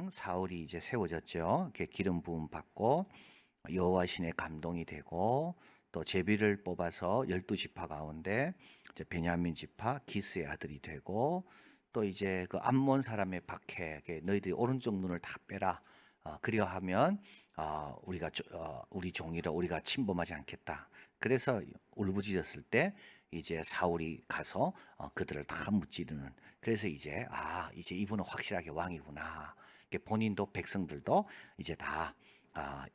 왕 사울이 이제 세워졌죠. 이렇게 기름 부음 받고 여호와 신의 감동이 되고 또 제비를 뽑아서 12지파 가운데 이제 베냐민 지파 기스의 아들이 되고 또 이제 그 암몬 사람의 박해 너희들이 오른쪽 눈을 다 빼라. 그리하면 우리 종이를 우리가 침범하지 않겠다. 그래서 울부짖었을 때 이제 사울이 가서 그들을 다 무찌르는. 그래서 이제 이제 이분은 확실하게 왕이구나. 본인도 백성들도 이제 다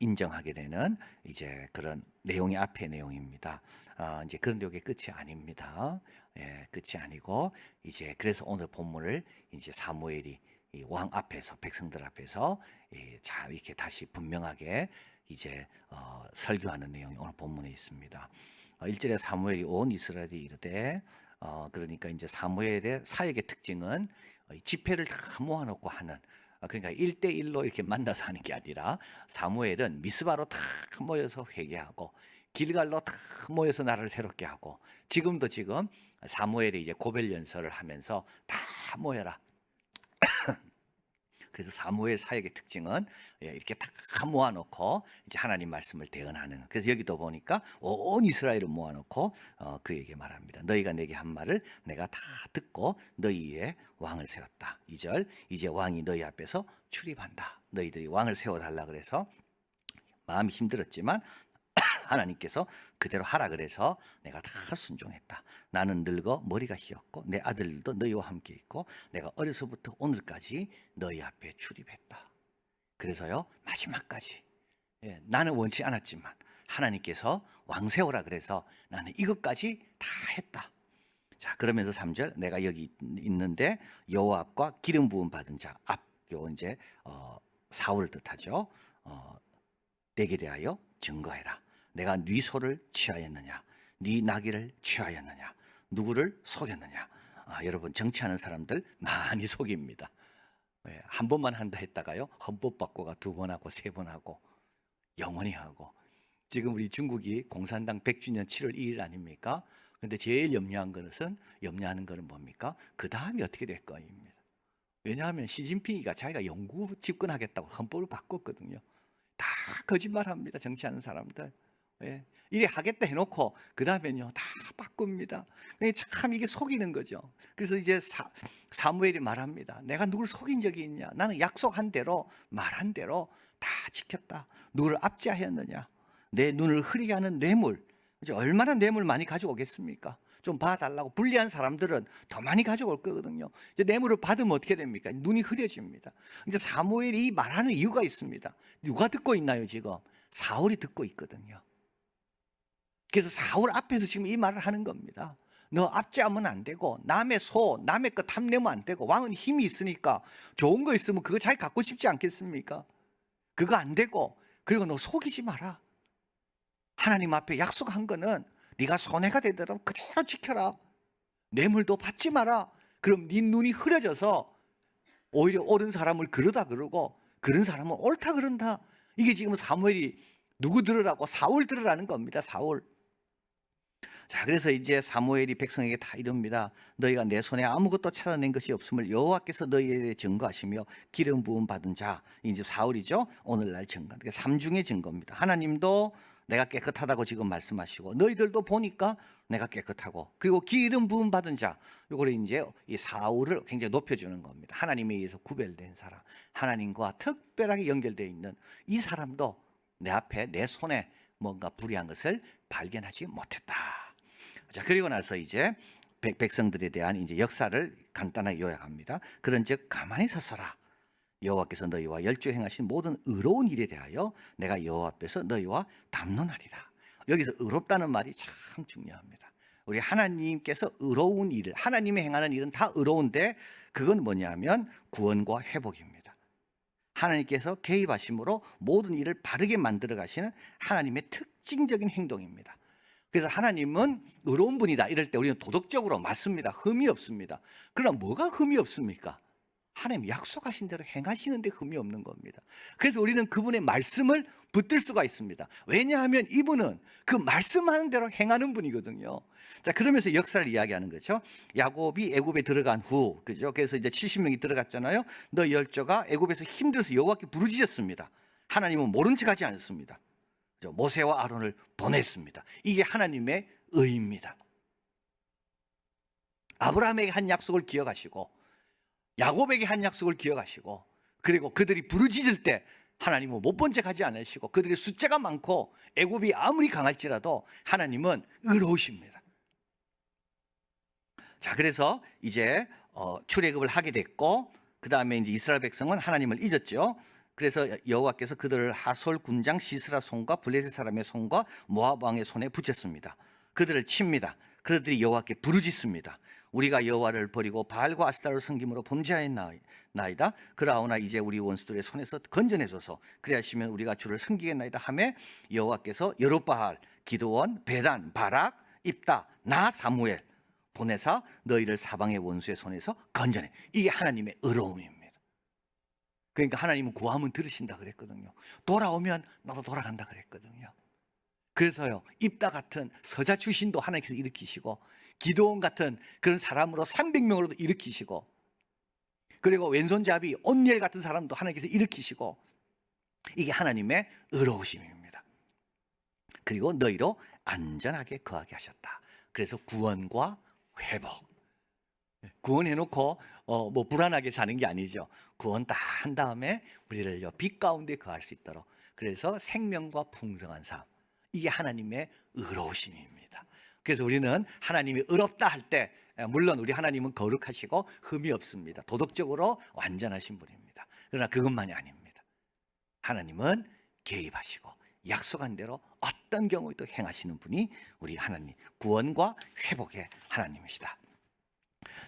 인정하게 되는 이제 그런 내용이 앞의 내용입니다. 이제 그런데 이게 끝이 아닙니다. 예, 끝이 아니고 이제 그래서 오늘 본문을 이제 사무엘이 이 왕 앞에서 백성들 앞에서 잘 이렇게 다시 분명하게 이제 설교하는 내용이 오늘 본문에 있습니다. 1절에 사무엘이 온 이스라엘이 이르되 그러니까 이제 사무엘의 사역의 특징은 집회를 다 모아놓고 하는 그러니까 1대1로 이렇게 만나서 하는 게 아니라 사무엘은 미스바로 다 모여서 회개하고 길갈로 다 모여서 나라를 새롭게 하고 지금 사무엘이 이제 고별연설을 하면서 다 모여라. 그래서 사무엘 사역의 특징은 이렇게 다 모아놓고 이제 하나님 말씀을 대언하는. 그래서 여기도 보니까 온 이스라엘을 모아놓고 그에게 말합니다. 너희가 내게 한 말을 내가 다 듣고 너희의 왕을 세웠다. 2절 이제 왕이 너희 앞에서 출입한다. 너희들이 왕을 세워달라 그래서 마음이 힘들었지만 하나님께서 그대로 하라 그래서 내가 다 순종했다. 나는 늙어 머리가 휘었고 내 아들도 너희와 함께 있고 내가 어려서부터 오늘까지 너희 앞에 출입했다. 그래서요 마지막까지 나는 원치 않았지만 하나님께서 왕 세우라 그래서 나는 이것까지 다 했다. 자 그러면서 3절 내가 여기 있는데 여호와과 기름 부음 받은 자 요 이제 사울을 뜻하죠. 내게 대하여 증거해라. 내가 네 소를 취하였느냐 네 나귀를 취하였느냐 누구를 속였느냐. 여러분 정치하는 사람들 많이 속입니다. 한 번만 한다 했다가요 헌법 바꿔가 2번 하고 3번 하고 영원히 하고. 지금 우리 중국이 공산당 100주년 7월 2일 아닙니까? 근데 제일 염려하는 것은 뭡니까? 그 다음이 어떻게 될 거입니다. 왜냐하면 시진핑이가 자기가 영구 집권하겠다고 헌법을 바꿨거든요. 다 거짓말합니다. 정치하는 사람들. 이래 하겠다 해놓고 그 다음에는요 다 바꿉니다. 참 이게 속이는 거죠. 그래서 이제 사무엘이 말합니다. 내가 누굴 속인 적이 있냐? 나는 약속한 대로 말한 대로 다 지켰다. 누구를 압제하였느냐? 내 눈을 흐리게 하는 뇌물. 이제 얼마나 뇌물 많이 가져오겠습니까? 좀 봐달라고 불리한 사람들은 더 많이 가져올 거거든요. 이제 뇌물을 받으면 어떻게 됩니까? 눈이 흐려집니다. 이제 사무엘이 말하는 이유가 있습니다. 누가 듣고 있나요 지금? 사울이 듣고 있거든요. 그래서 사울 앞에서 지금 이 말을 하는 겁니다. 너 압제하면 안 되고 남의 남의 거 탐내면 안 되고 왕은 힘이 있으니까 좋은 거 있으면 그거 자기 갖고 싶지 않겠습니까? 그거 안 되고 그리고 너 속이지 마라. 하나님 앞에 약속한 거는 네가 손해가 되더라도 그대로 지켜라. 뇌물도 받지 마라. 그럼 네 눈이 흐려져서 오히려 옳은 사람을 그러다 그러고 그런 사람은 옳다 그런다. 이게 지금 사무엘이 누구 들으라고? 사울 들으라는 겁니다. 사울. 자 그래서 이제 사무엘이 백성에게 다 이릅니다. 너희가 내 손에 아무것도 찾아낸 것이 없음을 여호와께서 너희에게 증거하시며 기름 부음 받은 자 이제 사울이죠. 오늘날 증거. 그러니까 3중의 증거입니다. 하나님도 내가 깨끗하다고 지금 말씀하시고 너희들도 보니까 내가 깨끗하고 그리고 기름 부음 받은 자 요거를 이제 이 사울을 굉장히 높여주는 겁니다. 하나님에 의해서 구별된 사람, 하나님과 특별하게 연결되어 있는 이 사람도 내 앞에 내 손에 뭔가 불의한 것을 발견하지 못했다. 자 그리고 나서 이제 백성들에 대한 이제 역사를 간단하게 요약합니다. 그런즉 가만히 섰어라. 여호와께서 너희와 열조 행하신 모든 의로운 일에 대하여 내가 여호와 앞에서 너희와 담론하리라. 여기서 의롭다는 말이 참 중요합니다. 우리 하나님께서 의로운 일을 하나님이 행하는 일은 다 의로운데 그건 뭐냐면 구원과 회복입니다. 하나님께서 개입하심으로 모든 일을 바르게 만들어 가시는 하나님의 특징적인 행동입니다. 그래서 하나님은 의로운 분이다 이럴 때 우리는 도덕적으로 맞습니다. 흠이 없습니다. 그러나 뭐가 흠이 없습니까? 하나님 약속하신 대로 행하시는 데 흠이 없는 겁니다. 그래서 우리는 그분의 말씀을 붙들 수가 있습니다. 왜냐하면 이분은 그 말씀하는 대로 행하는 분이거든요. 자, 그러면서 역사를 이야기하는 거죠. 야곱이 애굽에 들어간 후, 그죠? 그래서 이제 70명이 들어갔잖아요. 너 열조가 애굽에서 힘들어서 여호와께 부르짖었습니다. 하나님은 모른 척하지 않습니다. 모세와 아론을 보냈습니다. 이게 하나님의 의입니다. 아브라함에게 한 약속을 기억하시고 야곱에게 한 약속을 기억하시고, 그리고 그들이 부르짖을 때 하나님은 못 본 척 하지 않으시고, 그들의 숫자가 많고 애굽이 아무리 강할지라도 하나님은 의로우십니다. 자, 그래서 이제 출애굽을 하게 됐고, 그 다음에 이제 이스라엘 백성은 하나님을 잊었죠. 그래서 여호와께서 그들을 하솔 군장 시스라 손과 블레셋 사람의 손과 모압 왕의 손에 붙였습니다. 그들을 칩니다. 그들이 여호와께 부르짖습니다. 우리가 여호와를 버리고 바알과 아스타를 섬김으로 범죄하였나이다. 그러나 이제 우리 원수들의 손에서 건져내소서. 그리하시면 우리가 주를 섬기겠나이다 하매 여호와께서 여룹바알, 기드온, 베단, 바락, 입다, 나 사무엘 보내사 너희를 사방의 원수의 손에서 건져내. 이게 하나님의 의로움입니다. 그러니까 하나님은 구하면 들으신다 그랬거든요. 돌아오면 나도 돌아간다 그랬거든요. 그래서요, 입다 같은 서자 출신도 하나님께서 일으키시고, 기드온 같은 그런 사람으로 300명으로도 일으키시고, 그리고 왼손잡이 온니엘 같은 사람도 하나님께서 일으키시고, 이게 하나님의 의로우심입니다. 그리고 너희로 안전하게 거하게 하셨다. 그래서 구원과 회복. 구원해놓고 뭐 불안하게 사는 게 아니죠. 구원 다 한 다음에 우리를 빛 가운데 거할 수 있도록, 그래서 생명과 풍성한 삶, 이게 하나님의 의로우심입니다. 그래서 우리는 하나님이 의롭다 할 때, 물론 우리 하나님은 거룩하시고 흠이 없습니다. 도덕적으로 완전하신 분입니다. 그러나 그것만이 아닙니다. 하나님은 개입하시고 약속한 대로 어떤 경우에도 행하시는 분이 우리 하나님, 구원과 회복의 하나님이시다.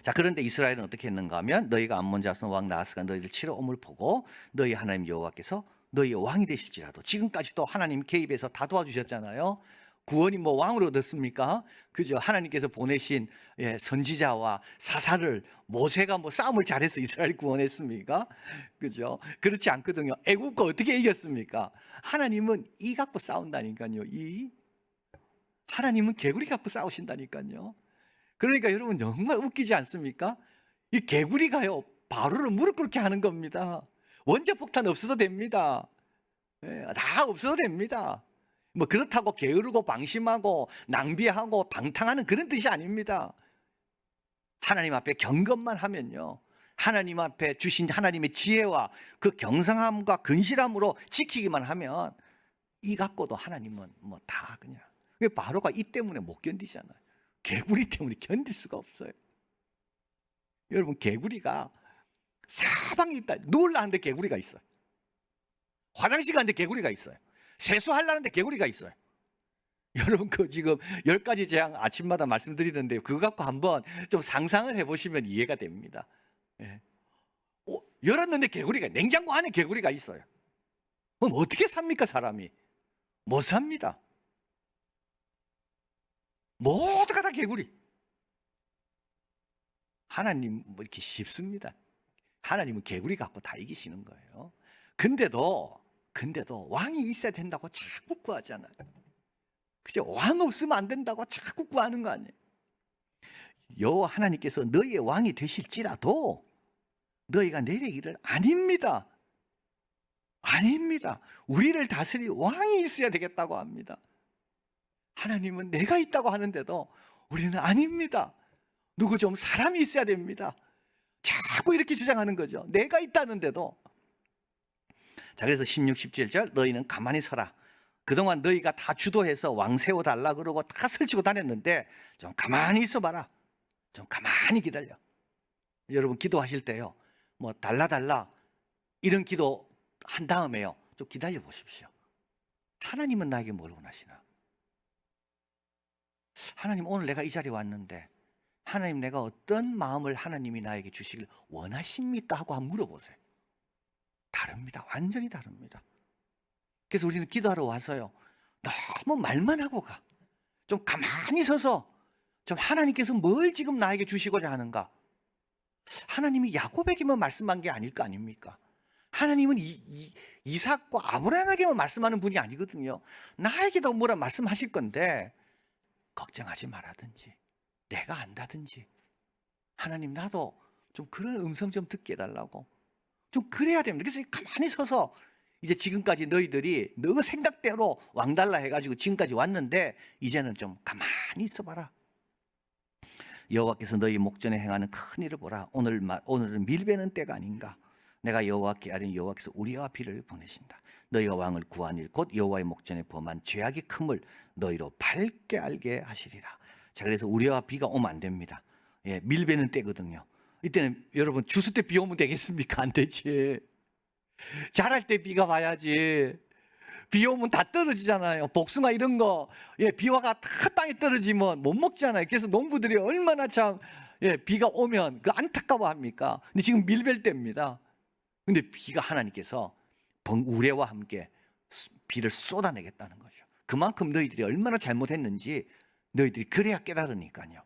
자, 그런데 이스라엘은 어떻게 했는가 하면, 너희가 암몬 자손 왕 나하스가 너희를 치러 옴을 보고 너희 하나님 여호와께서 너희의 왕이 되실지라도, 지금까지도 하나님 개입해서 다 도와주셨잖아요. 구원이 뭐 왕으로 얻었습니까? 그죠? 하나님께서 보내신 선지자와 사사를, 모세가 뭐 싸움을 잘해서 이스라엘 구원했습니까? 그죠? 그렇지 않거든요. 애국과 어떻게 이겼습니까? 하나님은 이 갖고 싸운다니까요. 이 하나님은 개구리 갖고 싸우신다니까요. 그러니까 여러분 정말 웃기지 않습니까? 이 개구리가요, 바로를 무릎 꿇게 하는 겁니다. 원자폭탄 없어도 됩니다. 다 없어도 됩니다. 뭐 그렇다고 게으르고 방심하고 낭비하고 방탕하는 그런 뜻이 아닙니다. 하나님 앞에 경건만 하면요, 하나님 앞에 주신 하나님의 지혜와 그 경성함과 근실함으로 지키기만 하면, 이 갖고도 하나님은 뭐 다 그냥. 바로가 이 때문에 못 견디잖아요. 개구리 때문에 견딜 수가 없어요. 여러분, 개구리가 사방에 있다. 누울라는데 개구리가 있어요. 화장실 가는데 개구리가 있어요. 세수하려는데 개구리가 있어요. 여러분, 그 지금 10가지 재앙 아침마다 말씀드리는데, 그거 갖고 한번 좀 상상을 해보시면 이해가 됩니다. 열었는데 개구리가, 냉장고 안에 개구리가 있어요. 그럼 어떻게 삽니까? 사람이 못 삽니다. 모두가 다 개구리. 하나님 뭐 이렇게 쉽습니다. 하나님은 개구리 갖고 다 이기시는 거예요. 근데도 왕이 있어야 된다고 자꾸 구하잖아요. 그죠? 왕 없으면 안 된다고 자꾸 구하는 거 아니에요. 여호와 하나님께서 너희의 왕이 되실지라도 너희가 내게 이를 아닙니다. 아닙니다. 우리를 다스릴 왕이 있어야 되겠다고 합니다. 하나님은 내가 있다고 하는데도 우리는 아닙니다. 누구 좀 사람이 있어야 됩니다. 자꾸 이렇게 주장하는 거죠. 내가 있다는데도. 자, 그래서 16, 17절 너희는 가만히 서라. 그동안 너희가 다 주도해서 왕 세워달라 그러고 다 설치고 다녔는데 좀 가만히 있어봐라. 좀 가만히 기다려. 여러분, 기도하실 때요, 뭐 달라 이런 기도 한 다음에요, 좀 기다려 보십시오. 하나님은 나에게 뭘 원하시나? 하나님, 오늘 내가 이 자리에 왔는데 하나님, 내가 어떤 마음을 하나님이 나에게 주시길 원하십니까? 하고 한번 물어보세요. 다릅니다. 완전히 다릅니다. 그래서 우리는 기도하러 와서요, 너무 말만 하고 가. 좀 가만히 서서 좀 하나님께서 뭘 지금 나에게 주시고자 하는가, 하나님이 야곱에게만 말씀한 게 아닐 거 아닙니까? 하나님은 이삭과 아브라함에게만 말씀하는 분이 아니거든요. 나에게도 뭐라 말씀하실 건데 걱정하지 말라든지 내가 안다든지 하나님 나도 좀 그런 음성 좀 듣게 해달라고 좀 그래야 됩니다. 그래서 가만히 서서 이제 지금까지 너희들이 너 생각대로 왕달라 해가지고 지금까지 왔는데 이제는 좀 가만히 있어봐라. 여호와께서 너희 목전에 행하는 큰 일을 보라. 오늘은 밀베는 때가 아닌가. 내가 여호와께 아뢰니 여호와께서 우리와 비를 보내신다. 너희가 왕을 구한 일 곧 여호와의 목전에 범한 죄악이 큼을 너희로 밝게 알게 하시리라. 자, 그래서 우리와 비가 오면 안 됩니다. 예, 밀베는 때거든요. 이때는 여러분 추수 때 비 오면 되겠습니까? 안 되지. 자랄 때 비가 와야지. 비 오면 다 떨어지잖아요. 복숭아 이런 거, 예, 비와가 다 땅에 떨어지면 못 먹잖아요. 그래서 농부들이 얼마나 참, 예, 비가 오면 그 안타까워합니까? 근데 지금 밀벨 때입니다. 근데 비가 하나님께서 우레와 함께 비를 쏟아내겠다는 거죠. 그만큼 너희들이 얼마나 잘못했는지 너희들이 그래야 깨달으니까요.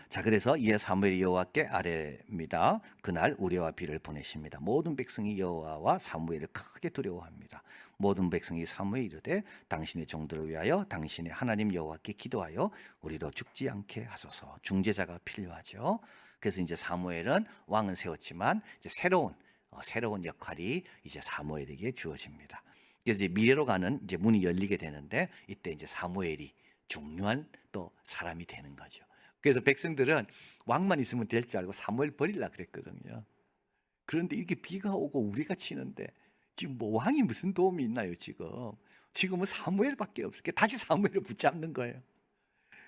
자, 그래서 이에 사무엘이 여호와께 아뢰입니다. 그날 우레와 비를 보내십니다. 모든 백성이 여호와와 사무엘을 크게 두려워합니다. 모든 백성이 사무엘에 이르되 당신의 종들을 위하여 당신의 하나님 여호와께 기도하여 우리로 죽지 않게 하소서. 중재자가 필요하죠. 그래서 이제 사무엘은 왕은 세웠지만 이제 새로운 역할이 이제 사무엘에게 주어집니다. 그래서 이제 미래로 가는 이제 문이 열리게 되는데 이때 이제 사무엘이 중요한 또 사람이 되는 거죠. 그래서 백성들은 왕만 있으면 될 줄 알고 사무엘 버리려고 그랬거든요. 그런데 이렇게 비가 오고 우리가 치는데 지금 뭐 왕이 무슨 도움이 있나요? 지금은 사무엘밖에 없어요. 다시 사무엘을 붙잡는 거예요.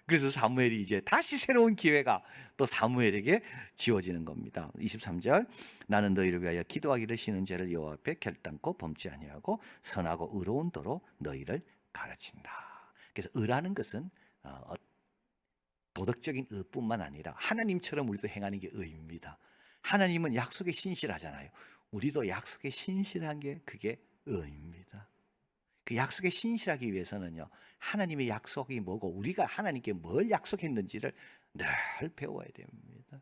그래서 사무엘이 이제 다시 새로운 기회가 또 사무엘에게 지어지는 겁니다. 23절 나는 너희를 위하여 기도하기를 쉬는 죄를 여호와 앞에 결단코 범치 아니하고 선하고 의로운 도로 너희를 가르친다. 그래서 의라는 것은 도덕적인 의뿐만 아니라 하나님처럼 우리도 행하는 게 의입니다. 하나님은 약속에 신실하잖아요. 우리도 약속에 신실한 게 그게 의입니다. 그 약속에 신실하기 위해서는요, 하나님의 약속이 뭐고 우리가 하나님께 뭘 약속했는지를 늘 배워야 됩니다.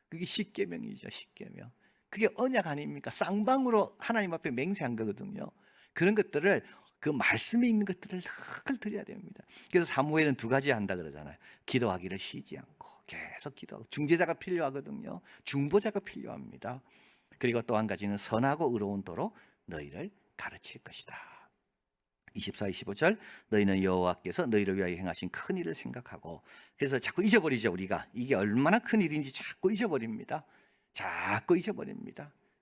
그게 십계명이죠. 십계명. 그게 언약 아닙니까? 쌍방으로 하나님 앞에 맹세한 거거든요. 그런 것들을 그 말씀에 있는 것들을 늘 드려야 됩니다. 그래서 사무엘은 두 가지 한다 그러잖아요. 기도하기를 쉬지 않고 계속 기도하고 중재자가 필요하거든요. 중보자가 필요합니다. 그리고 또 한 가지는 선하고 의로운 도로 너희를 가르칠 것이다. 24, 25절 너희는 여호와께서 너희를 위하여 행하신 큰 일을 생각하고 그래서 자꾸 잊어버리죠. 우리가 이게 얼마나 큰 일인지 자꾸 잊어버립니다.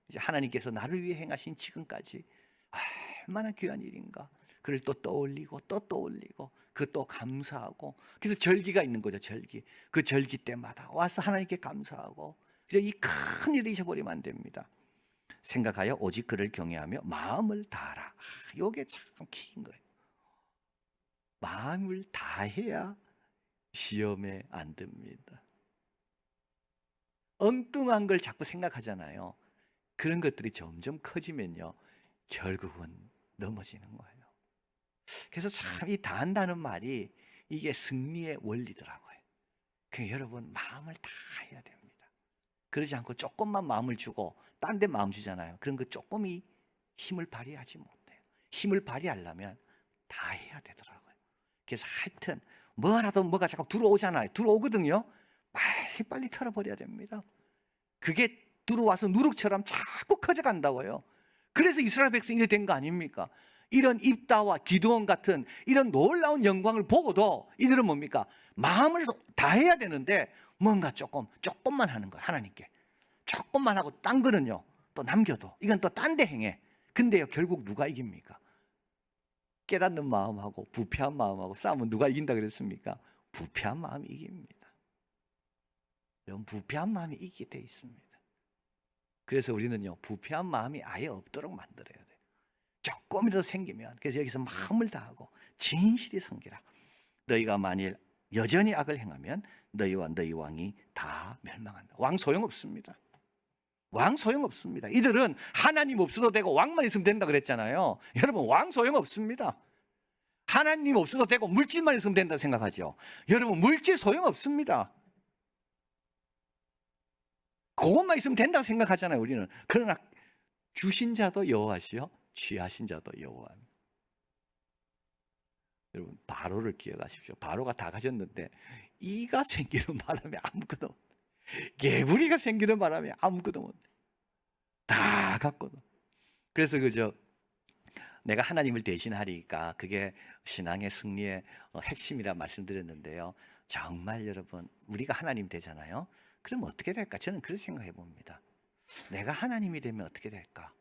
이제 하나님께서 나를 위해 행하신 지금까지 얼마나 귀한 일인가. 그를 또 떠올리고 그 또 감사하고 그래서 절기가 있는 거죠. 절기. 그 절기 때마다 와서 하나님께 감사하고 그래서 이 큰 일을 잊어버리면 안 됩니다. 생각하여 오직 그를 경외하며 마음을 다하라. 이게 참 긴 거예요. 마음을 다해야 시험에 안 듭니다. 엉뚱한 걸 자꾸 생각하잖아요. 그런 것들이 점점 커지면요, 결국은 넘어지는 거예요. 그래서 참 이 다한다는 말이 이게 승리의 원리더라고요. 그러니까 여러분 마음을 다해야 됩니다. 그러지 않고 조금만 마음을 주고 딴 데 마음 주잖아요. 그런 거 조금이 힘을 발휘하지 못해요. 힘을 발휘하려면 다 해야 되더라고요. 그래서 하여튼 뭐가 자꾸 들어오거든요. 빨리 털어버려야 됩니다. 그게 들어와서 누룩처럼 자꾸 커져간다고요. 그래서 이스라엘 백성이 이렇게 된 거 아닙니까? 이런 입다와 기드온 같은 이런 놀라운 영광을 보고도 이들은 뭡니까? 마음을 다해야 되는데 뭔가 조금만 하는 거예요. 하나님께 조금만 하고 딴 거는요 또 남겨도 이건 또 딴 데 행해. 근데요 결국 누가 이깁니까? 깨닫는 마음하고 부패한 마음하고 싸우면 누가 이긴다 그랬습니까? 부패한 마음이 이깁니다. 여러분 부패한 마음이 이기게 돼 있습니다. 그래서 우리는요 부패한 마음이 아예 없도록 만들어야 돼요. 조금이라도 생기면 그래서 여기서 마음을 다하고 진실이 섬기라. 너희가 만일 여전히 악을 행하면 너희와 너희 왕이 다 멸망한다. 왕 소용없습니다. 왕 소용없습니다. 이들은 하나님 없어도 되고 왕만 있으면 된다 그랬잖아요. 여러분 왕 소용없습니다. 하나님 없어도 되고 물질만 있으면 된다 생각하죠. 여러분 물질 소용없습니다. 그것만 있으면 된다고 생각하잖아요, 우리는. 그러나 주신 자도 여호와시요 취하신 자도 여호와입니다. 여러분, 바로를 기억하십시오. 바로가 다 가졌는데 이가 생기는 바람에 아무것도 없. 개구리가 생기는 바람에 아무것도 못. 다 갖고도. 그래서 그저 내가 하나님을 대신하리니까 그게 신앙의 승리의 핵심이라 말씀드렸는데요. 정말 여러분, 우리가 하나님 되잖아요. 그럼 어떻게 될까? 저는 그렇게 생각해 봅니다. 내가 하나님이 되면 어떻게 될까?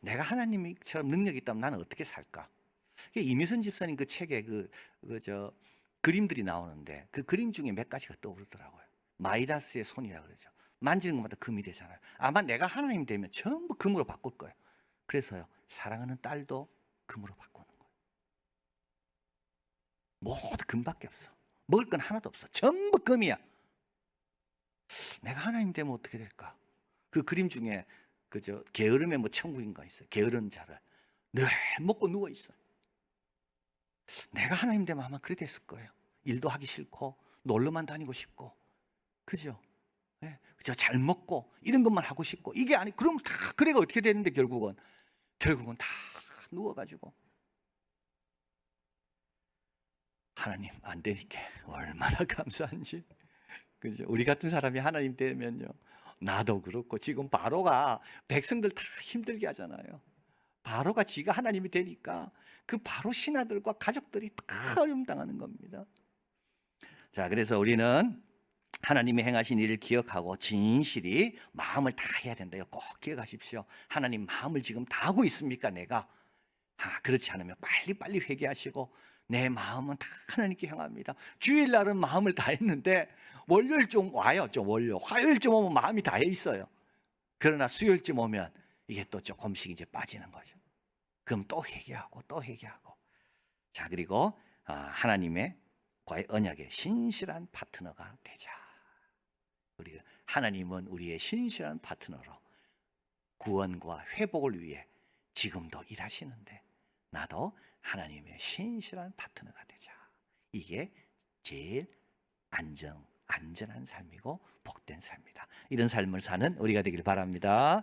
내가 하나님처럼 능력이 있다면 나는 어떻게 살까? 이미선 집사님 그 책에 저 그림들이 나오는데 그 그림 중에 몇 가지가 떠오르더라고요. 마이다스의 손이라 그러죠. 만지는 것마다 금이 되잖아요. 아마 내가 하나님 되면 전부 금으로 바꿀 거예요. 그래서요, 사랑하는 딸도 금으로 바꾸는 거예요. 모두 금밖에 없어. 먹을 건 하나도 없어. 전부 금이야. 내가 하나님 되면 어떻게 될까? 그 그림 중에 그저 게으름의 뭐 천국인가 있어요. 게으른 자를 늘 먹고 누워 있어요. 내가 하나님 되면 아마 그렇게 됐을 거예요. 일도 하기 싫고 놀러만 다니고 싶고, 그죠? 네. 그죠? 잘 먹고 이런 것만 하고 싶고, 이게 아니 그럼 다 그래가 어떻게 되는데 결국은 다 누워가지고 하나님 안 되니까 얼마나 감사한지. 그죠? 우리 같은 사람이 하나님 되면요, 나도 그렇고 지금 바로가 백성들 다 힘들게 하잖아요. 바로가 지가 하나님이 되니까 그 바로 신하들과 가족들이 다 어려움 당하는 겁니다. 자, 그래서 우리는 하나님이 행하신 일을 기억하고 진실이 마음을 다 해야 된다요. 꼭 기억하십시오. 하나님 마음을 지금 다 하고 있습니까, 내가? 그렇지 않으면 빨리빨리 회개하시고, 내 마음은 다 하나님께 향합니다. 주일날은 마음을 다 했는데 월요일 좀 와요. 좀 화요일쯤 오면 마음이 다 해 있어요. 그러나 수요일쯤 오면 이게 또 조금씩 이제 빠지는 거죠. 그럼 또 회개하고 또 회개하고. 자, 그리고 하나님의 과의 언약의 신실한 파트너가 되자. 우리 하나님은 우리의 신실한 파트너로 구원과 회복을 위해 지금도 일하시는데, 나도 하나님의 신실한 파트너가 되자. 이게 제일 안전한 삶이고 복된 삶이다. 이런 삶을 사는 우리가 되길 바랍니다.